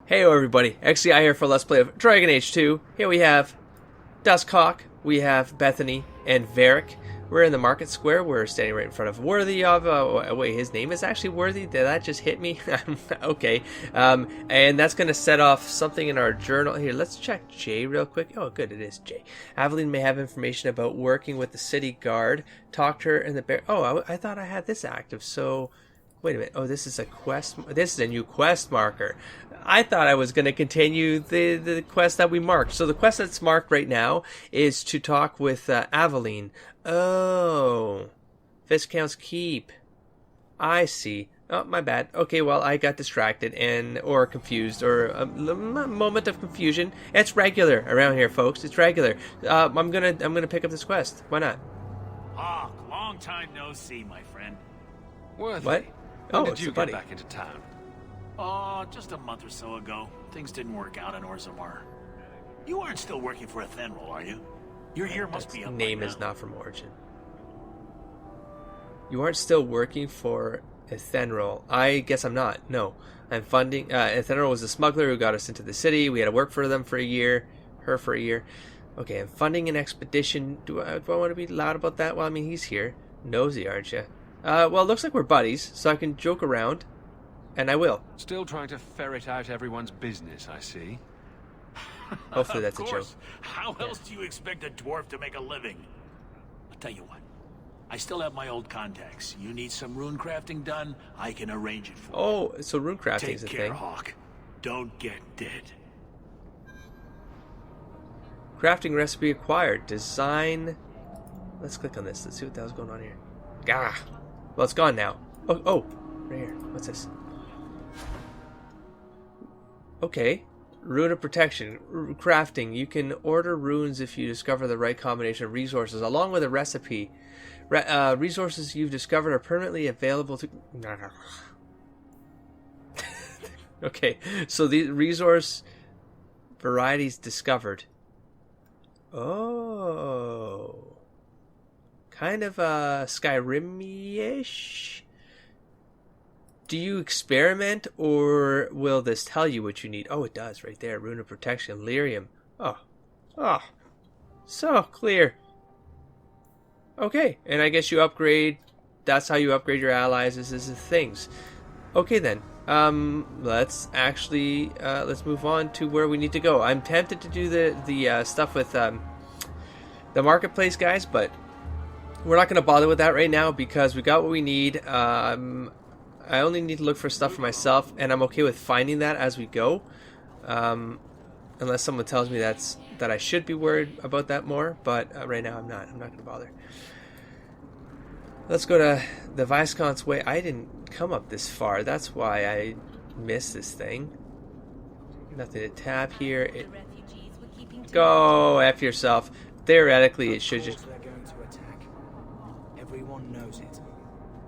Hey everybody, XCI here for Let's Play of Dragon Age 2. Here we have Duskhawk, we have Bethany, and Varric. We're in the market square. We're standing right in front of Worthy of... wait, his name is actually Worthy? Did that just hit me? Okay. And that's going to set off something in our journal. Here, let's check J real quick. Oh, good, it is J. Aveline may have information about working with the city guard. Talk to her in the bear... Oh, I thought I had this active, so... Wait a minute. Oh, this is a quest. This is a new quest marker. I thought I was going to continue the quest that we marked. So the quest that's marked right now is to talk with Aveline. Oh, Viscount's Keep. I see. Oh, my bad. Okay, well, I got distracted or confused, or a moment of confusion. It's regular around here, folks. It's regular. I'm gonna pick up this quest. Why not? Hawk, long time no see, my friend. Worthy. What? When Oh, did it's you your get buddy. back into town? Oh, just a month or so ago. Things didn't work out in Orzammar. You aren't still working for Athenril, are you? Your year must be up. Name by is now. not from Origin. You aren't still working for Athenril. I guess I'm not. No. I'm funding... Athenril was a smuggler who got us into the city. We had to work for them for a year. Her for a year. Okay, I'm funding an expedition. Do I want to be loud about that? Well, I mean, he's here. Nosy, aren't you? Well, it looks like we're buddies, so I can joke around. And I will. Still trying to ferret out everyone's business, I see. Hopefully that's a Of joke. course. How else do you expect a dwarf to make a living? I'll tell you what. I still have my old contacts. You need some rune crafting done, I can arrange it for you. Oh, so rune crafting is a Take care, thing. Hawk. Don't get dead. Crafting recipe acquired. Design. Let's click on this. Let's see what the hell's going on here. Gah. Well, it's gone now. Oh, right here. What's this? Okay. Rune of protection. Crafting. You can order runes if you discover the right combination of resources, along with a recipe. Resources you've discovered are permanently available to... Okay. So the resource varieties discovered. Oh. Kind of Skyrim-ish. Do you experiment, or will this tell you what you need? Oh, it does, right there. Rune of Protection, Lyrium. Oh, so clear. Okay, and I guess you upgrade. That's how you upgrade your allies. This is the things. Okay then. Let's actually let's move on to where we need to go. I'm tempted to do the stuff with the marketplace guys, but we're not going to bother with that right now because we got what we need. I only need to look for stuff for myself, and I'm okay with finding that as we go. Unless someone tells me that I should be worried about that more, but right now I'm not. I'm not going to bother. Let's go to the Viscount's Way. I didn't come up this far. That's why I missed this thing. Nothing to tap here. Go F yourself. Theoretically, it should just... They're going to attack. Everyone knows it.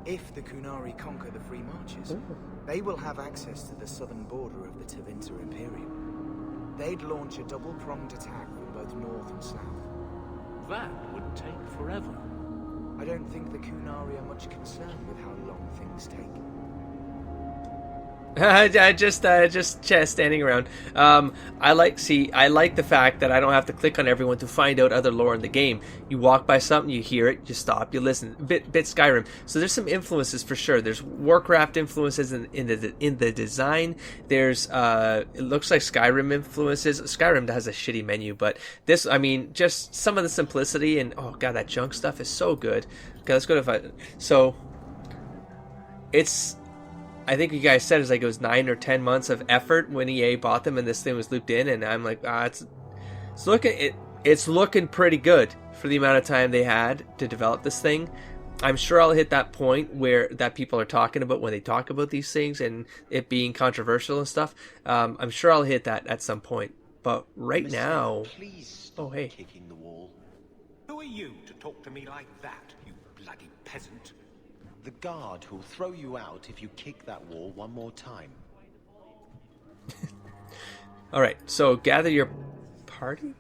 If the Kunari conquer the Free Marches, they will have access to the southern border of the Tevinter Imperium. They'd launch a double-pronged attack from both north and south. That would take forever. I don't think the Kunari are much concerned with how long things take. just standing around. I like the fact that I don't have to click on everyone to find out other lore in the game. You walk by something, you hear it, you stop, you listen. Bit Skyrim. So there's some influences for sure. There's Warcraft influences in the design. There's it looks like Skyrim influences. Skyrim has a shitty menu, but this, I mean, just some of the simplicity and oh god, that junk stuff is so good. Okay, let's go to so it's. I think you guys said it was 9 or 10 months of effort when EA bought them, and this thing was looped in. And I'm like, it's looking pretty good for the amount of time they had to develop this thing. I'm sure I'll hit that point where that people are talking about when they talk about these things and it being controversial and stuff. I'm sure I'll hit that at some point. But right now, please oh hey, kicking the wall. Who are you to talk to me like that, you bloody peasant? The guard who'll throw you out if you kick that wall one more time. Alright, so gather your party?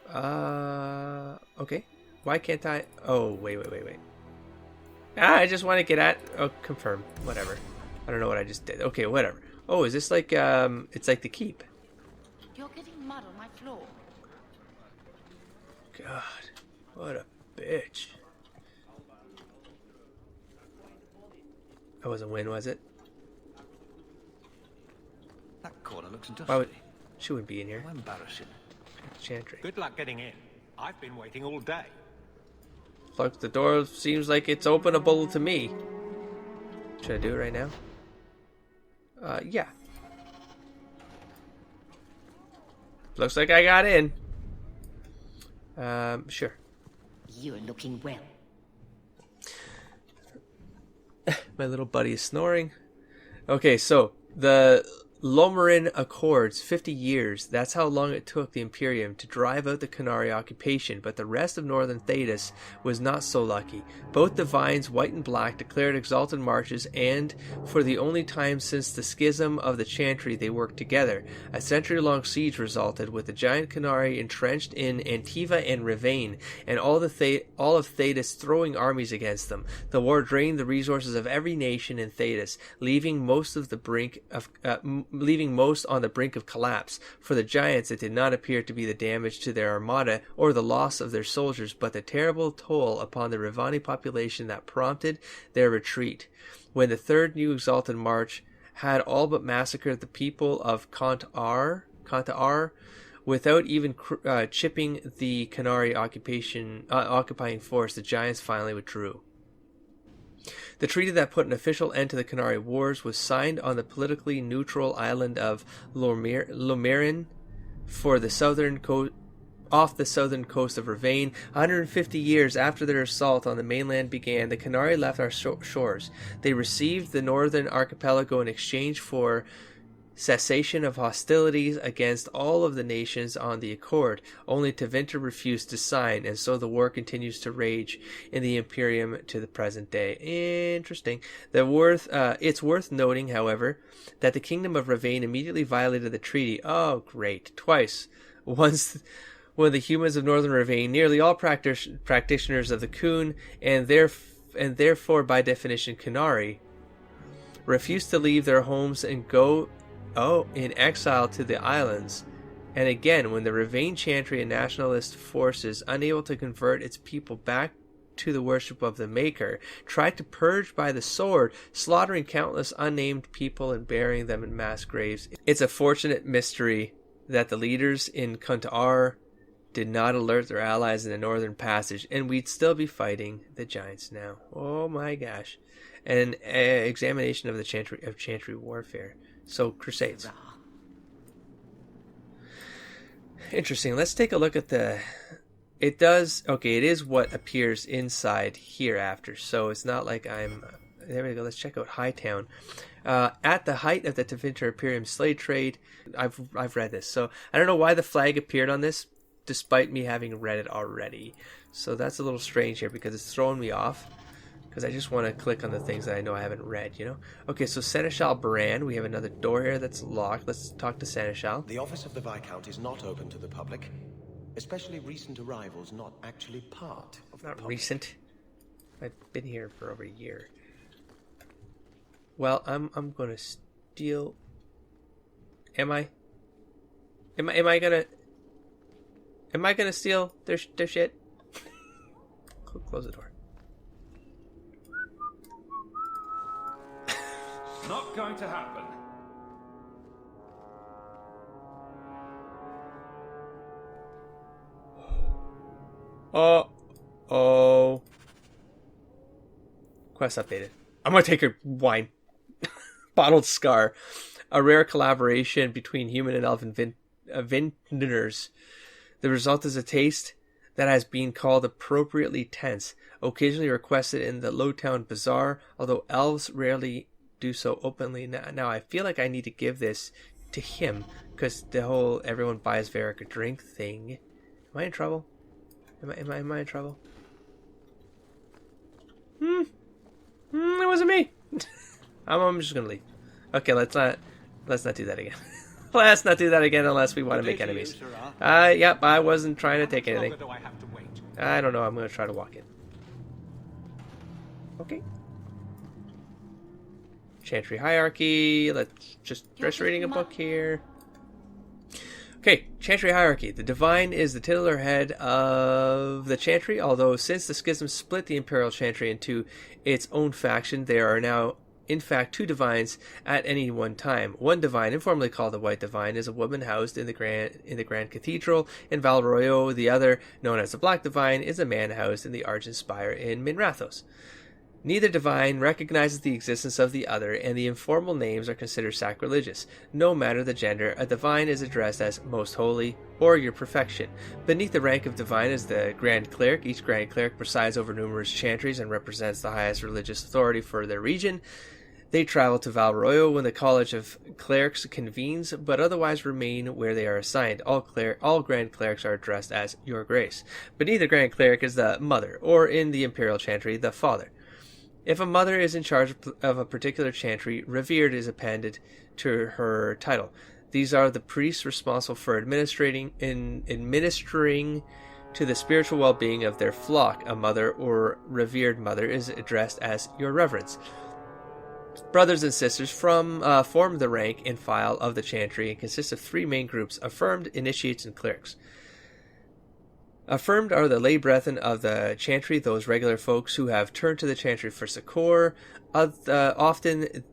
Okay. Why can't I? Oh, wait. I just want to get at... Oh, confirm. Whatever. I I don't know what I just did. Okay, whatever. Oh, is this like, it's like the keep. You're getting mud on my floor. God, what a bitch. That wasn't Win, was it? That corner looks dusty. Why would... She wouldn't be in here. How embarrassing. Chantry. Good luck getting in. I've been waiting all day. Look, the door seems like it's openable to me. Should I do it right now? Yeah. Looks like I got in. Sure. You're looking well. My little buddy is snoring. Okay, so the Lomarin Accords, 50 years. That's how long it took the Imperium to drive out the Qunari occupation, but the rest of northern Thedas was not so lucky. Both divines, white and black, declared exalted marches, and for the only time since the schism of the Chantry, they worked together. A century-long siege resulted, with the giant Qunari entrenched in Antiva and Rivain, and all of Thedas throwing armies against them. The war drained the resources of every nation in Thedas, leaving most on the brink of collapse. For the giants, it did not appear to be the damage to their armada or the loss of their soldiers, but the terrible toll upon the Rivani population that prompted their retreat. When the third new exalted march had all but massacred the people of Kantar, without even chipping the Qunari occupying force, the giants finally withdrew. The treaty that put an official end to the Qunari Wars was signed on the politically neutral island of Lomarin off the southern coast of Rivain. 150 years after their assault on the mainland began, the Qunari left our shores. They received the northern archipelago in exchange for cessation of hostilities against all of the nations on the accord. Only Tevinter refused to sign, and so the war continues to rage in the Imperium to the present day. Interesting. It's worth noting, however, that the Kingdom of Rivain immediately violated the treaty. Oh, great. Twice. Once when the humans of northern Rivain, nearly all practitioners of the Kun, and therefore by definition Qunari, refused to leave their homes and go in exile to the islands. And again, when the Rivain Chantry and nationalist forces, unable to convert its people back to the worship of the Maker, tried to purge by the sword, slaughtering countless unnamed people and burying them in mass graves. It's a fortunate mystery that the leaders in Kuntar did not alert their allies in the northern passage, and we'd still be fighting the giants now. Oh my gosh. An examination of the Chantry warfare. So, Crusades. Interesting. Let's take a look at it is what appears inside hereafter. So it's not like there we go. Let's check out Hightown. At the height of the Tevinter Imperium slave trade, I've read this. So I don't know why the flag appeared on this, despite me having read it already. So that's a little strange here because it's throwing me off. Because I just want to click on the things that I know I haven't read, you know? Okay, so Seneschal Brand, we have another door here that's locked. Let's talk to Seneschal. The office of the Viscount is not open to the public, especially recent arrivals not actually part of the public. Recent. I've been here for over a year. Well, I'm gonna steal. Am I gonna steal their shit? Close the door. Not going to happen. Oh. Quest updated. I'm gonna take her wine. Bottled Scar. A rare collaboration between human and elven vintners. The result is a taste that has been called appropriately tense, occasionally requested in the Lowtown Bazaar, although elves rarely do so openly. Now I feel like I need to give this to him, because the whole everyone buys Varric a drink thing. Am I in trouble? Am I in trouble? It wasn't me. I'm just gonna leave. Okay, let's not do that again. Let's not do that again unless we want to make enemies. Yep, I wasn't trying to take anything. I don't know, I'm gonna try to walk in. Okay. Chantry hierarchy. Let's just finish reading a book here. Okay, Chantry hierarchy. The Divine is the titular head of the Chantry, although since the schism split the Imperial Chantry into its own faction, there are now, in fact, 2 Divines at any one time. One Divine, informally called the White Divine, is a woman housed in the Grand Cathedral in Val Royeaux. The other, known as the Black Divine, is a man housed in the Argent Spire in Minrathos. Neither divine recognizes the existence of the other, and the informal names are considered sacrilegious. No matter the gender, a divine is addressed as Most Holy or Your Perfection. Beneath the rank of divine is the Grand Cleric. Each Grand Cleric presides over numerous chantries and represents the highest religious authority for their region. They travel to Val Royeaux when the College of Clerics convenes, but otherwise remain where they are assigned. All Grand Clerics are addressed as Your Grace. Beneath the Grand Cleric is the Mother, or in the Imperial Chantry, the Father. If a mother is in charge of a particular chantry, revered is appended to her title. These are the priests responsible for administering to the spiritual well-being of their flock. A mother or revered mother is addressed as Your Reverence. Brothers and sisters form the rank and file of the chantry and consist of 3 main groups: affirmed, initiates, and clerics. Affirmed are the lay brethren of the chantry, those regular folks who have turned to the chantry for succor. Often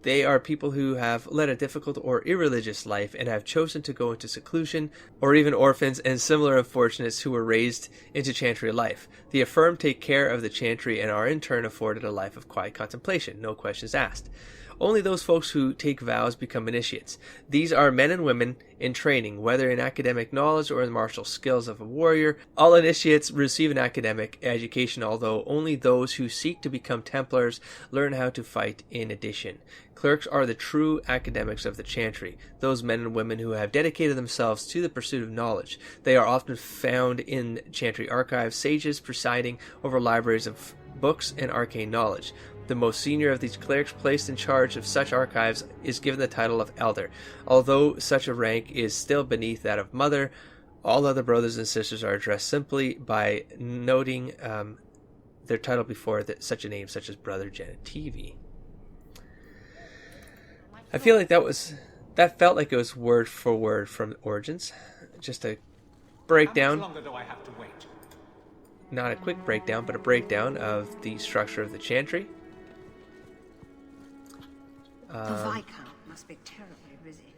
they are people who have led a difficult or irreligious life and have chosen to go into seclusion, or even orphans and similar unfortunates who were raised into chantry life. The affirmed take care of the chantry and are in turn afforded a life of quiet contemplation, no questions asked. Only those folks who take vows become initiates. These are men and women in training, whether in academic knowledge or in martial skills of a warrior. All initiates receive an academic education, although only those who seek to become Templars learn how to fight in addition. Clerics are the true academics of the chantry, those men and women who have dedicated themselves to the pursuit of knowledge. They are often found in chantry archives, sages presiding over libraries of books and arcane knowledge. The most senior of these clerics placed in charge of such archives is given the title of Elder. Although such a rank is still beneath that of Mother, all other brothers and sisters are addressed simply by noting their title before such a name, such as Brother Genitivi. I feel like that felt like it was word for word from Origins. Just a breakdown. How much longer do I have to wait? Not a quick breakdown, but a breakdown of the structure of the chantry. The Viscount must be terribly busy.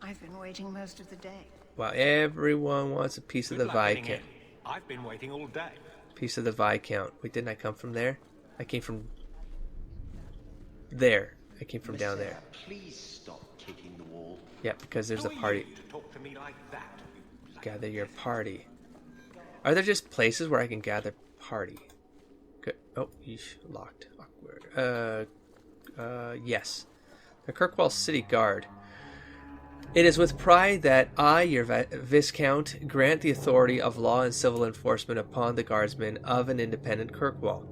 I've been waiting most of the day. Wow, everyone wants a piece of the Viscount. I've been waiting all day. Piece of the Viscount. Wait, didn't I come from there? I came from there. I came from down there. Please stop kicking the wall. Yeah, because there's a Who are party. you to talk to me like that, you bloody Gather your peasant? party. Are there just places where I can gather party? Good. Oh, yeesh, locked. Awkward. Yes. The Kirkwall City Guard. It is with pride that I, your Viscount, grant the authority of law and civil enforcement upon the guardsmen of an independent Kirkwall.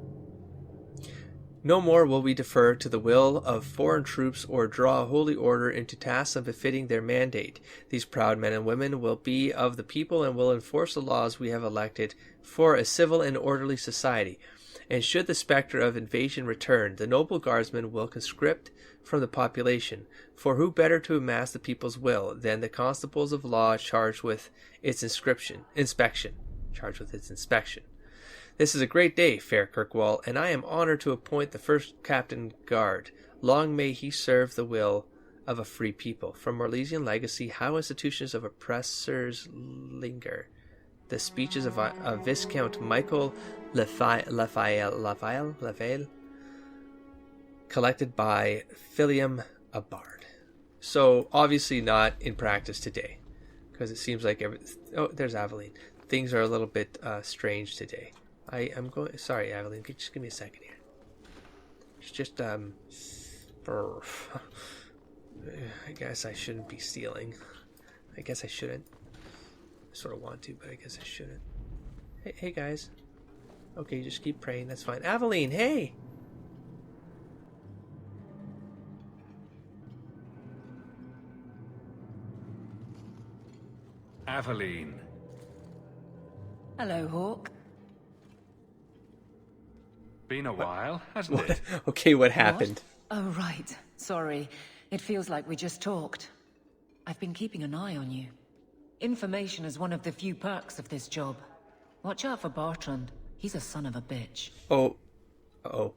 No more will we defer to the will of foreign troops or draw a holy order into tasks unbefitting their mandate. These proud men and women will be of the people and will enforce the laws we have elected for a civil and orderly society. And should the specter of invasion return, the noble guardsmen will conscript from the population. For who better to amass the people's will than the constables of law charged with its inspection? This is a great day, fair Kirkwall, and I am honored to appoint the first Captain Guard. Long may he serve the will of a free people. From Orlesian legacy, how institutions of oppressors linger. The speeches of Viscount Michael Lafayette, collected by Philium a bard. So, obviously not in practice today, because it seems like oh, there's Aveline. Things are a little bit strange today. I'm going. Sorry, Aveline. Just give me a second here. It's just I guess I shouldn't be stealing. I guess I shouldn't. I sort of want to, but I guess I shouldn't. Hey guys. Okay, just keep praying. That's fine. Aveline, hey. Aveline. Hello, Hawk. Been a while, hasn't it? Okay, what happened? Oh, right. Sorry. It feels like we just talked. I've been keeping an eye on you. Information is one of the few perks of this job. Watch out for Bartrand. He's a son of a bitch. Oh. Uh-oh.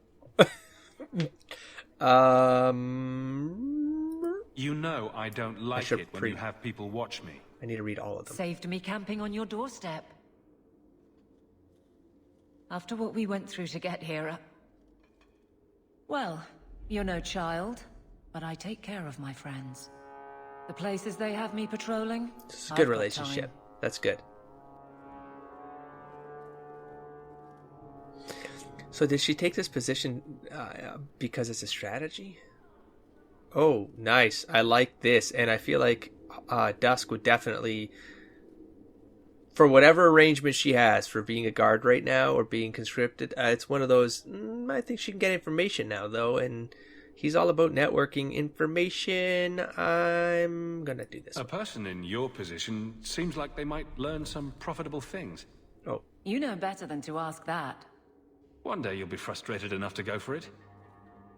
You know I don't like it when you have people watch me. I need to read all of them. Saved me camping on your doorstep. After what we went through to get here, well, you're no child, but I take care of my friends. The places they have me patrolling, This is a good relationship. That's good. So did she take this position because it's a strategy? Oh, nice. I like this. And I feel like Dusk would definitely, for whatever arrangement she has for being a guard right now or being conscripted, it's one of those, I think she can get information now, though. And he's all about networking information. I'm going to do this. A person in your position seems like they might learn some profitable things. Oh. You know better than to ask that. One day you'll be frustrated enough to go for it.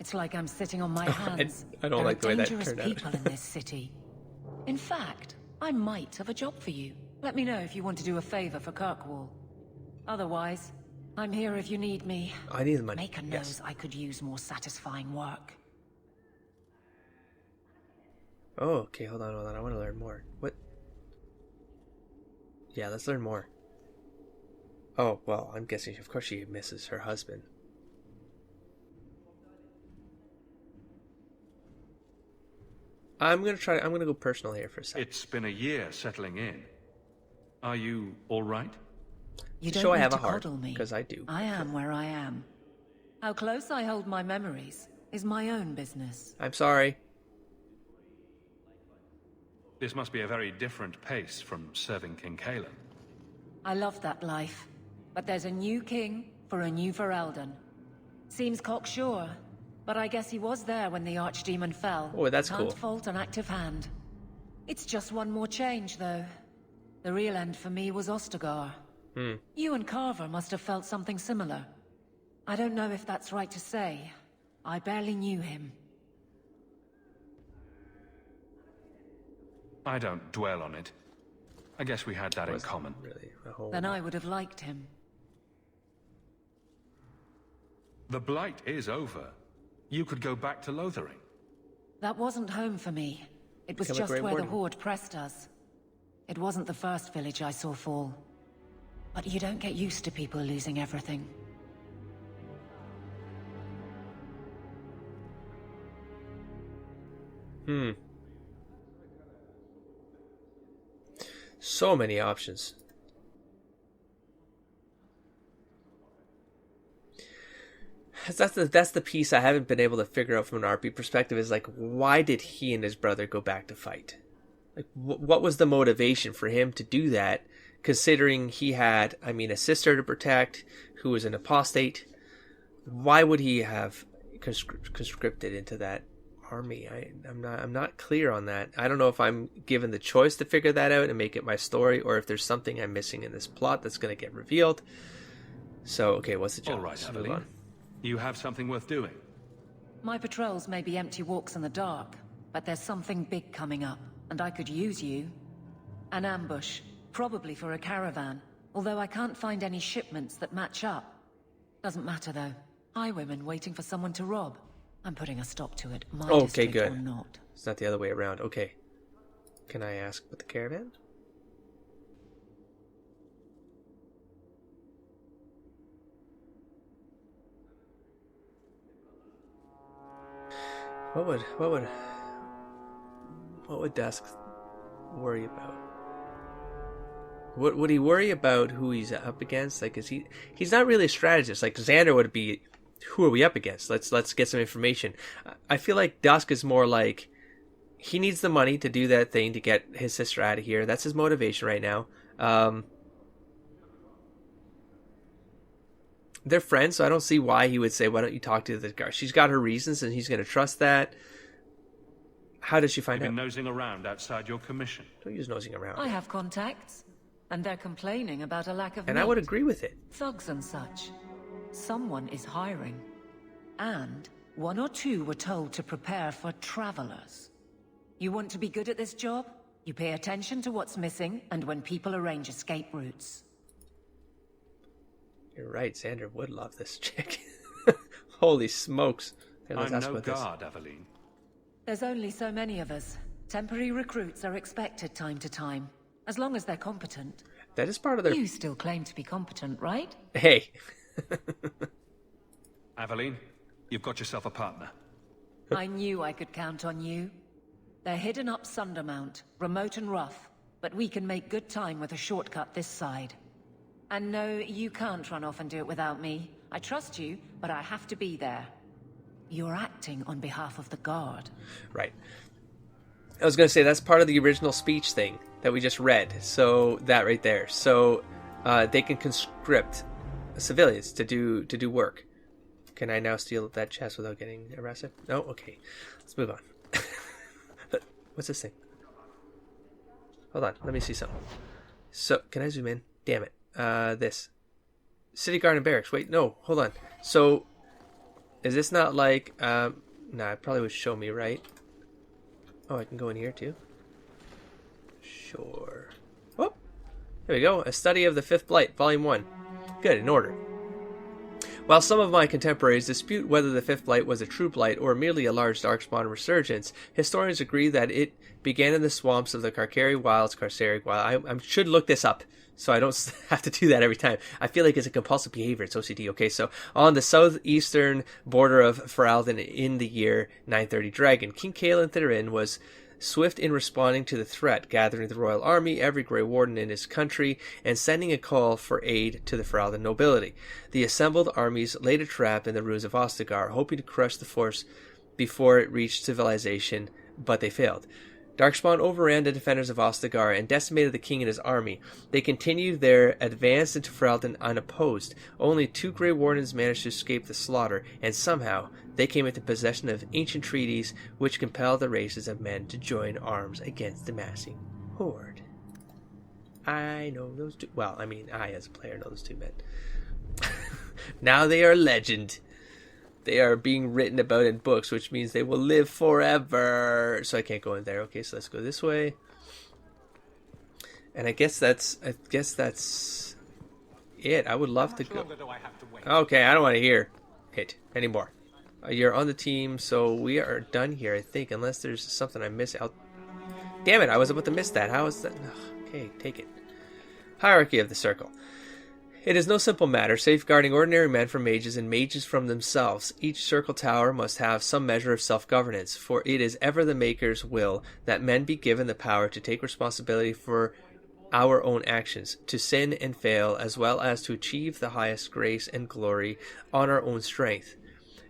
It's like I'm sitting on my hands. I don't like the way that turned out. There are dangerous people in this city. In fact, I might have a job for you. Let me know if you want to do a favor for Kirkwall. Otherwise, I'm here if you need me. I need the money. Maker knows I could use more satisfying work. Oh, okay, hold on. I want to learn more. What? Yeah, let's learn more. Oh, well, I'm guessing, of course, she misses her husband. I'm gonna go personal here for a second. It's been a year settling in. Are you all right? You To don't show I need have to a heart, coddle me. because I do. I am where I am. How close I hold my memories is my own business. I'm sorry. This must be a very different pace from serving King Cailan. I love that life, but there's a new king for a new Ferelden. Seems cocksure, but I guess he was there when the Archdemon fell. Oh, that's cool. Can't fault an active hand. It's just one more change, though. The real end for me was Ostagar. You and Carver must have felt something similar. I don't know if that's right to say. I barely knew him. I don't dwell on it. I guess we had that in common. Really, a whole Then I would have liked him. The Blight is over. You could go back to Lothering. That wasn't home for me. It was Become a just Grey where the Warden. Horde pressed us. It wasn't the first village I saw fall. But you don't get used to people losing everything. So many options. That's the piece I haven't been able to figure out from an RP perspective is like, why did he and his brother go back to fight? Like, what was the motivation for him to do that, considering he had, a sister to protect who was an apostate? Why would he have conscripted into that army? I'm not clear on that. I don't know if I'm given the choice to figure that out and make it my story, or if there's something I'm missing in this plot that's going to get revealed. So, okay, what's the job? All right, Let's move Aveline. on. You have something worth doing. My patrols may be empty walks in the dark, but there's something big coming up, and I could use you. An ambush, probably for a caravan, although I can't find any shipments that match up. Doesn't matter though. Highwaymen waiting for someone to rob. I'm putting a stop to it, my Okay, district good. or not. It's not the other way around. Okay. Can I ask about the caravan? What would Dusk worry about? What would he worry about? Who he's up against? Like, he's not really a strategist. Like Xander would be, who are we up against? Let's get some information. I feel like Dusk is more like, he needs the money to do that thing to get his sister out of here. That's his motivation right now. They're friends, so I don't see why he would say, why don't you talk to the guy? She's got her reasons, and he's going to trust that. How did she find You've out? been nosing around outside your commission. Don't use nosing around. I have contacts, and they're complaining about a lack of And meat. I would agree with it. Thugs and such. Someone is hiring. And 1 or 2 were told to prepare for travelers. You want to be good at this job? You pay attention to what's missing and when people arrange escape routes. You're right, Xander would love this chick. Holy smokes. Here, let's I'm ask no about this. guard, Aveline. There's only so many of us. Temporary recruits are expected time to time, as long as they're competent. That is part of their... You still claim to be competent, right? Hey. Aveline, you've got yourself a partner. I knew I could count on you. They're hidden up Sundermount, remote and rough, but we can make good time with a shortcut this side. And no, you can't run off and do it without me. I trust you, but I have to be there. You're acting on behalf of the Guard. Right. I was going to say, that's part of the original speech thing that we just read. So, that right there. So, they can conscript civilians to do work. Can I now steal that chest without getting arrested? No? Okay. Let's move on. What's this thing? Hold on. Let me see something. So, can I zoom in? Damn it. This. City Guard and Barracks. Wait, no. Hold on. So, is this not like... no, it probably would show me, right? Oh, I can go in here too? Sure. Oh! There we go. A Study of the Fifth Blight, Volume 1. Good, in order. While some of my contemporaries dispute whether the Fifth Blight was a true blight or merely a large darkspawn resurgence, historians agree that it began in the swamps of the Carceri Wilds. I should look this up, so I don't have to do that every time. I feel like it's a compulsive behavior. It's OCD. Okay, so on the southeastern border of Ferelden in the year 930 Dragon, King Caelan Therin was swift in responding to the threat, gathering the royal army, every Grey Warden in his country, and sending a call for aid to the Ferelden nobility. The assembled armies laid a trap in the ruins of Ostagar, hoping to crush the force before it reached civilization, but they failed. Darkspawn overran the defenders of Ostagar and decimated the king and his army. They continued their advance into Ferelden unopposed. Only 2 Grey Wardens managed to escape the slaughter, and somehow they came into possession of ancient treaties which compelled the races of men to join arms against the massing horde. I know those two... Well, I mean, I as a player know those two men. Now they are legend. They are being written about in books, which means they will live forever. So I can't go in there. Okay, so let's go this way. And I guess that's it. I would love to go. Okay, I don't want to hear it anymore. You're on the team, so we are done here, I think, unless there's something I miss out. Damn it, I was about to miss that. How is that? Ugh, okay, take it. Hierarchy of the Circle. It is no simple matter, safeguarding ordinary men from mages and mages from themselves. Each circle tower must have some measure of self-governance, for it is ever the Maker's will that men be given the power to take responsibility for our own actions, to sin and fail, as well as to achieve the highest grace and glory on our own strength.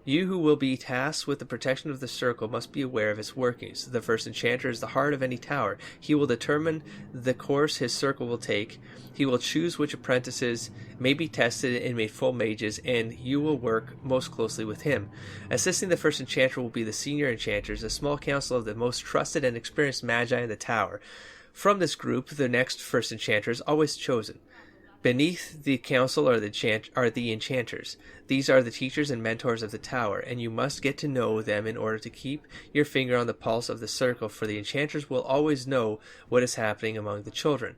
You who will be tasked with the protection of the circle must be aware of its workings. The first enchanter is the heart of any tower. He will determine the course his circle will take. He will choose which apprentices may be tested and made full mages, and you will work most closely with him. Assisting the first enchanter will be the senior enchanters, a small council of the most trusted and experienced magi in the tower. From this group, the next first enchanter is always chosen. Beneath the council are the enchanters. These are the teachers and mentors of the tower, and you must get to know them in order to keep your finger on the pulse of the circle, for the enchanters will always know what is happening among the children.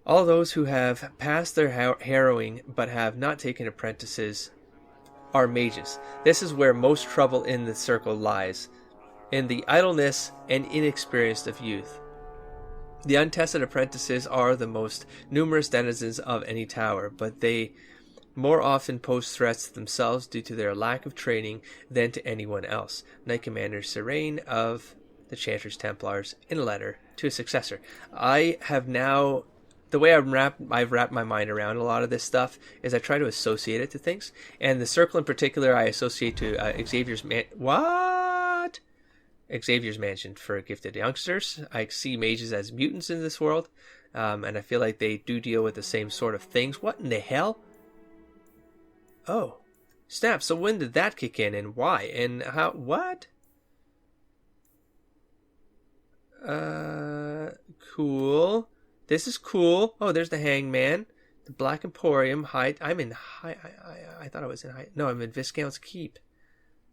All those who have passed their harrowing but have not taken apprentices are mages. This is where most trouble in the circle lies, in the idleness and inexperience of youth. The untested apprentices are the most numerous denizens of any tower, but they more often pose threats to themselves due to their lack of training than to anyone else. Knight Commander Serene of the Chantry's Templars, in a letter to his successor. I have now... The way I've wrapped my mind around a lot of this stuff is I try to associate it to things. And the circle in particular I associate to Xavier's... Xavier's Mansion for gifted youngsters. I see mages as mutants in this world, and I feel like they do deal with the same sort of things. What in the hell? Oh, snap, so when did that kick in, and why, and how, what? Cool. This is cool. Oh, there's the Hangman. The Black Emporium. I thought I was in High... No, I'm in Viscount's Keep.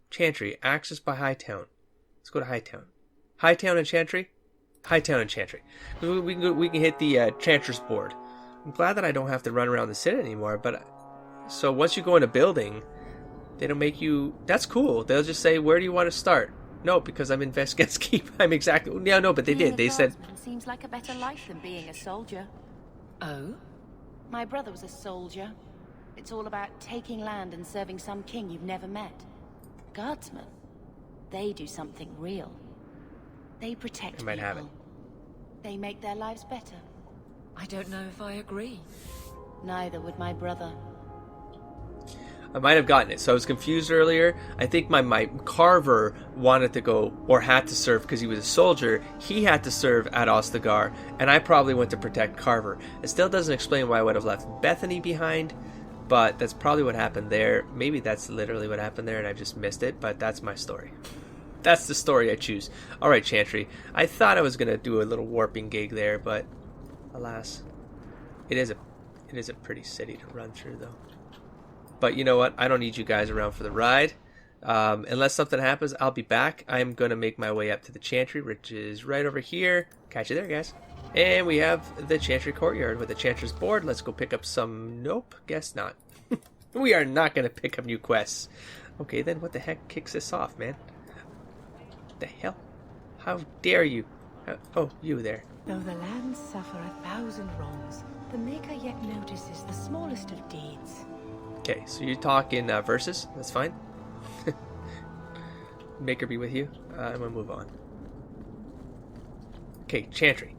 Chantry, access by Hightown. Let's go to Hightown. Hightown and Chantry? Hightown and Chantry. We can hit the Chantry's board. I'm glad that I don't have to run around the city anymore, but... So once you go in a building, they don't make you... That's cool. They'll just say, where do you want to start? No, because I'm in Vesket's Keep. I'm exactly... Yeah, no, but they did. They said... Seems like a better life than being a soldier. Oh? My brother was a soldier. It's all about taking land and serving some king you've never met. Guardsmen. They do something real. They protect I might people. have it. They make their lives better. I don't know if I agree. Neither would my brother. I might have gotten it. So I was confused earlier. I think my Carver wanted to go, or had to serve because he was a soldier. He had to serve at Ostagar, and I probably went to protect Carver. It still doesn't explain why I would have left Bethany behind, but that's probably what happened there. Maybe that's literally what happened there and I just missed it, but that's my story. That's the story I choose. Alright, Chantry. I thought I was going to do a little warping gig there, but alas. It is a pretty city to run through, though. But you know what? I don't need you guys around for the ride. Unless something happens, I'll be back. I'm going to make my way up to the Chantry, which is right over here. Catch you there, guys. And we have the Chantry Courtyard with the Chantry's board. Let's go pick up some... Nope, guess not. We are not going to pick up new quests. Okay, then what the heck kicks this off, man? What the hell? How dare you? Oh, you there. Though the lands suffer 1,000 wrongs, the Maker yet notices the smallest of deeds. Okay, so you're talking verses. That's fine. Maker be with you. I'm gonna move on. Okay, Chantry.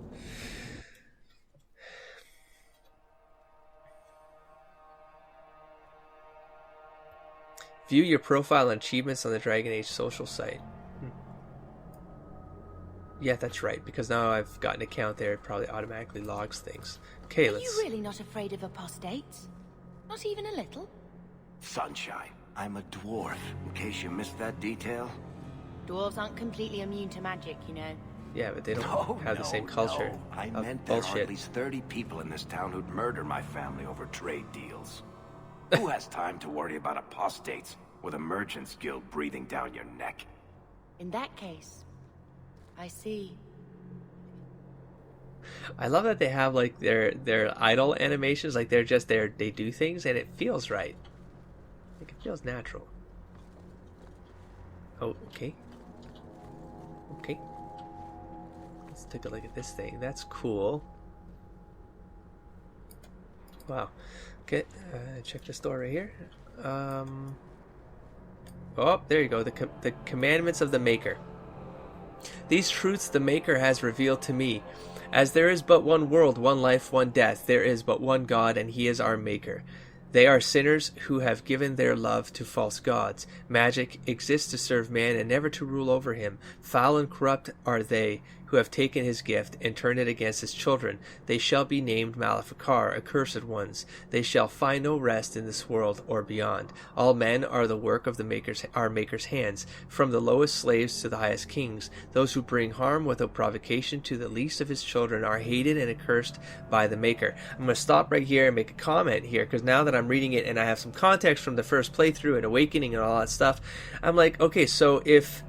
View your profile and achievements on the Dragon Age social site. Yeah, that's right, because now I've got an account there, it probably automatically logs things. Okay, let's... Are you really not afraid of apostates? Not even a little? Sunshine, I'm a dwarf, in case you missed that detail. Dwarves aren't completely immune to magic, you know. Yeah, but they don't have the same culture I of meant there are bullshit. at least 30 people in this town who'd murder my family over trade deals. Who has time to worry about apostates with a merchant's guild breathing down your neck? In that case, I see. I love that they have like their idle animations, like they're just there, they do things and it feels right. Like it feels natural. Oh, okay. Okay. Let's take a look at this thing. That's cool. Wow. Okay, check this door right here. Oh, there you go. The commandments of the Maker. These truths the Maker has revealed to me. As there is but one world, one life, one death, there is but one God, and he is our Maker. They are sinners who have given their love to false gods. Magic exists to serve man and never to rule over him. Foul and corrupt are they who have taken his gift and turned it against his children. They shall be named Maleficar, accursed ones. They shall find no rest in this world or beyond. All men are the work of our Maker's hands, from the lowest slaves to the highest kings. Those who bring harm without provocation to the least of his children are hated and accursed by the Maker. I'm going to stop right here and make a comment here, because now that I'm reading it and I have some context from the first playthrough and Awakening and all that stuff, I'm like, okay, so if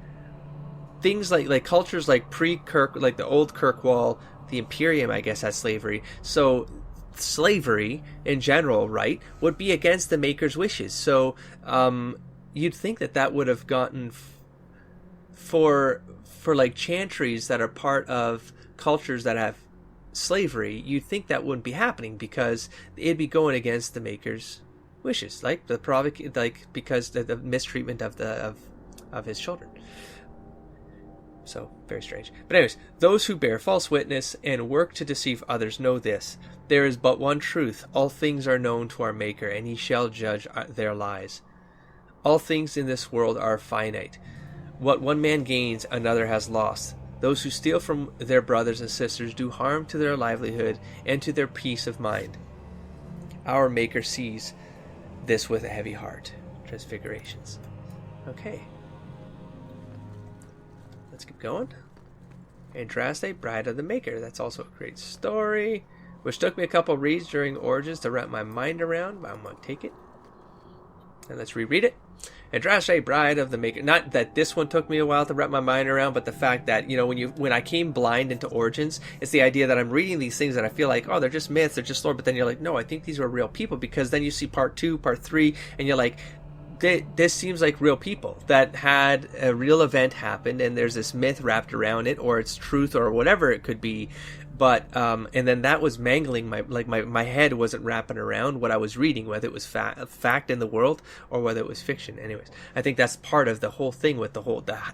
things like cultures like pre-Kirk, like the old Kirkwall, the Imperium, I guess, has slavery. So slavery in general, right, would be against the Maker's wishes. So you'd think that would have gotten for like chantries that are part of cultures that have slavery. You'd think that wouldn't be happening because it'd be going against the Maker's wishes, like because the mistreatment of his children. So, very strange. But anyways, those who bear false witness and work to deceive others know this. There is but one truth. All things are known to our Maker, and he shall judge their lies. All things in this world are finite. What one man gains, another has lost. Those who steal from their brothers and sisters do harm to their livelihood and to their peace of mind. Our Maker sees this with a heavy heart. Transfigurations. Okay. Let's keep going. Andraste, Bride of the Maker. That's also a great story, which took me a couple reads during Origins to wrap my mind around, but I'm going to take it. And let's reread it. Andraste, bride of the Maker. Not that this one took me a while to wrap my mind around, but the fact that, you know, when I came blind into Origins, it's the idea that I'm reading these things and I feel like, oh, they're just myths, they're just lore, but then you're like, no, I think these are real people, because then you see part 2, part 3, and you're like, this seems like real people that had a real event happen, and there's this myth wrapped around it, or it's truth, or whatever it could be. But and then that was mangling my head wasn't wrapping around what I was reading, whether it was fact in the world or whether it was fiction. Anyways, I think that's part of the whole thing with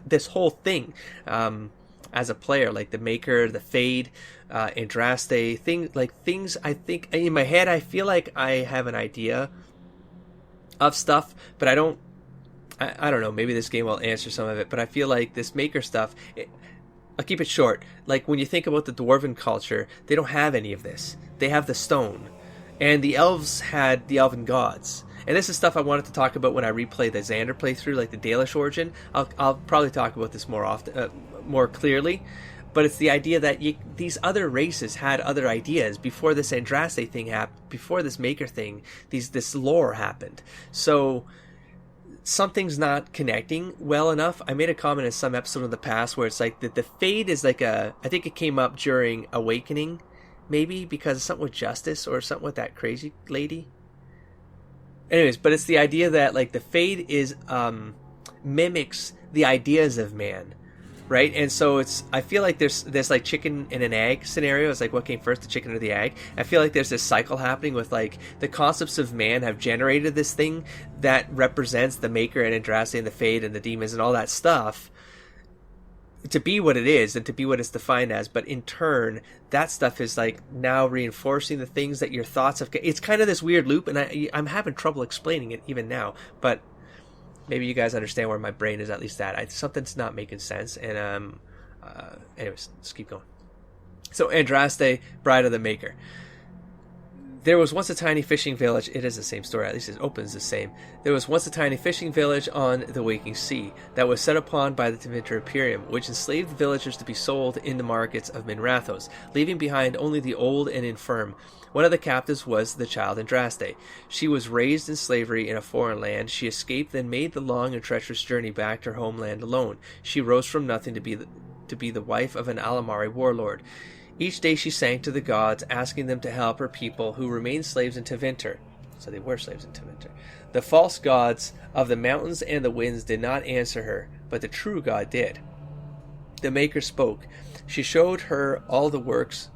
this whole thing as a player, like the Maker, the Fade, Andraste, things. I think in my head I feel like I have an idea of stuff, but I don't know, maybe this game will answer some of it, but I feel like this Maker stuff, I'll keep it short. Like, when you think about the Dwarven culture, they don't have any of this. They have the stone, and the elves had the elven gods. And this is stuff I wanted to talk about when I replay the Xander playthrough, like the Dalish origin. I'll probably talk about this more often, more clearly. But it's the idea that these other races had other ideas before this Andraste thing happened, before this Maker thing. This lore happened. So something's not connecting well enough. I made a comment in some episode in the past where it's like the Fade is like I think it came up during Awakening, maybe because of something with Justice or something with that crazy lady. Anyways, but it's the idea that like the Fade is mimics the ideas of man. Right, and so I feel like there's like chicken and an egg scenario. It's like, what came first, the chicken or the egg? I feel like there's this cycle happening with like the concepts of man have generated this thing that represents the Maker and Andraste and the Fade and the demons and all that stuff to be what it is and to be what it's defined as. But in turn, that stuff is like now reinforcing the things that your thoughts have. It's kind of this weird loop, and I'm having trouble explaining it even now, but maybe you guys understand where my brain is at least at. Something's not making sense. And anyways, let's keep going. So Andraste, bride of the Maker. There was once a tiny fishing village. It is the same story, at least it opens the same. There was once a tiny fishing village on the waking sea that was set upon by the Tevinter Imperium, which enslaved the villagers to be sold in the markets of Minrathos, leaving behind only the old and infirm. One of the captives was the child Andraste. She was raised in slavery in a foreign land. She escaped, then made the long and treacherous journey back to her homeland alone. She rose from nothing to be the wife of an Alamari warlord. Each day she sang to the gods, asking them to help her people who remained slaves in Tevinter. So they were slaves in Tevinter. The false gods of the mountains and the winds did not answer her, but the true God did. The Maker spoke. She showed her all the works.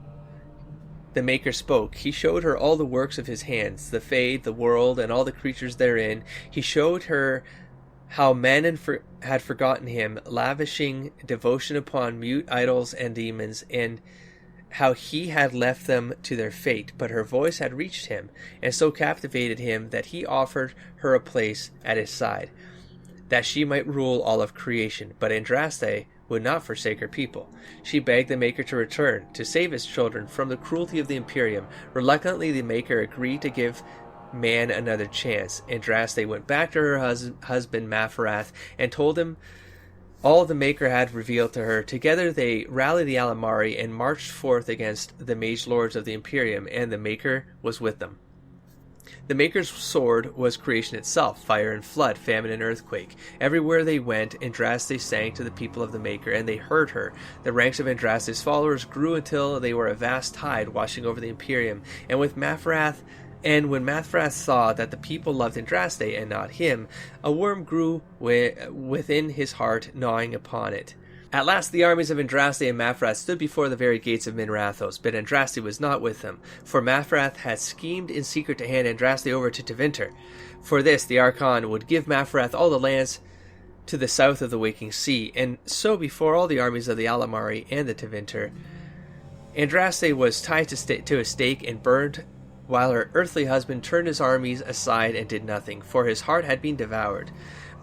The Maker spoke. He showed her all the works of his hands, the Fade, the world, and all the creatures therein. He showed her how men had forgotten him, lavishing devotion upon mute idols and demons, and how he had left them to their fate, but her voice had reached him, and so captivated him that he offered her a place at his side, that she might rule all of creation. But Andraste would not forsake her people. She begged the Maker to return, to save his children from the cruelty of the Imperium. Reluctantly, the Maker agreed to give man another chance. Andraste went back to her husband Mafarath and told him all the Maker had revealed to her. Together they rallied the Alamari and marched forth against the mage lords of the Imperium, and the Maker was with them. The Maker's sword was creation itself, fire and flood, famine and earthquake. Everywhere they went, Andraste sang to the people of the Maker, and they heard her. The ranks of Andraste's followers grew until they were a vast tide washing over the Imperium, and when Mafrath saw that the people loved Andraste and not him, a worm grew within his heart, gnawing upon it. At last the armies of Andraste and Mafrath stood before the very gates of Minrathos, but Andraste was not with them, for Mafrath had schemed in secret to hand Andraste over to Tevinter. For this, the Archon would give Mafrath all the lands to the south of the Waking Sea, and so before all the armies of the Alamari and the Tevinter, Andraste was tied to a stake and burned, while her earthly husband turned his armies aside and did nothing, for his heart had been devoured.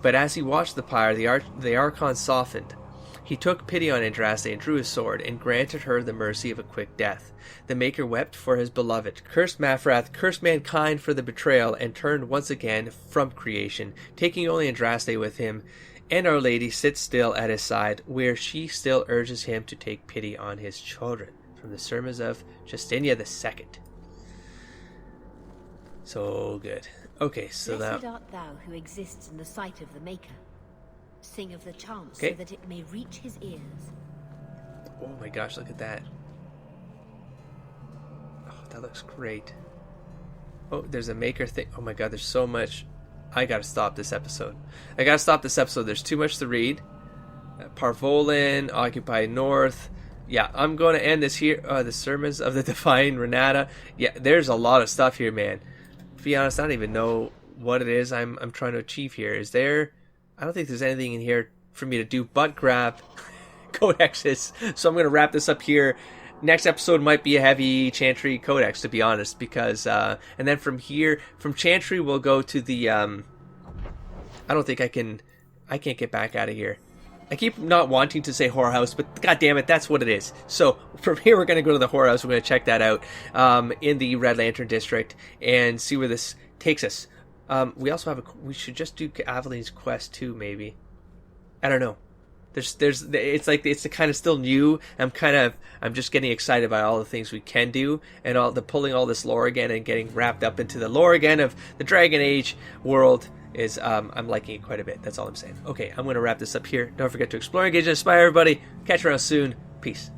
But as he watched the pyre, the Archon softened. He took pity on Andraste and drew his sword, and granted her the mercy of a quick death. The Maker wept for his beloved, cursed Mafrath, cursed mankind for the betrayal, and turned once again from creation, taking only Andraste with him. And Our Lady sits still at his side, where she still urges him to take pity on his children. From the sermons of Justinia II. So good. Okay, so Blessed that... art thou who exists in the sight of the Maker. Sing of the chant Okay. so that it may reach his ears. Oh my gosh, look at that. Oh, that looks great. Oh, there's a maker thing. Oh my god, there's so much. I gotta stop this episode. There's too much to read. Parvolin, Occupy North. Yeah, I'm going to end this here. The Sermons of the Divine Renata. Yeah, there's a lot of stuff here, man. To be honest, I don't even know what it is I'm trying to achieve here. Is there... I don't think there's anything in here for me to do but grab codexes. So I'm going to wrap this up here. Next episode might be a heavy Chantry Codex, to be honest, because... and then from here, from Chantry, we'll go to the... I don't think I can't get back out of here. I keep not wanting to say whorehouse, but god damn it, that's what it is. So from here, we're going to go to the whorehouse. We're going to check that out in the Red Lantern District and see where this takes us. We also have we should just do Aveline's quest too, maybe. I don't know. It's like it's kind of still new. I'm just getting excited by all the things we can do and all the pulling all this lore again and getting wrapped up into the lore again of the Dragon Age world. Is I'm liking it quite a bit. That's all I'm saying. Okay, I'm going to wrap this up here. Don't forget to explore, engage, and inspire everybody. Catch you around soon. Peace.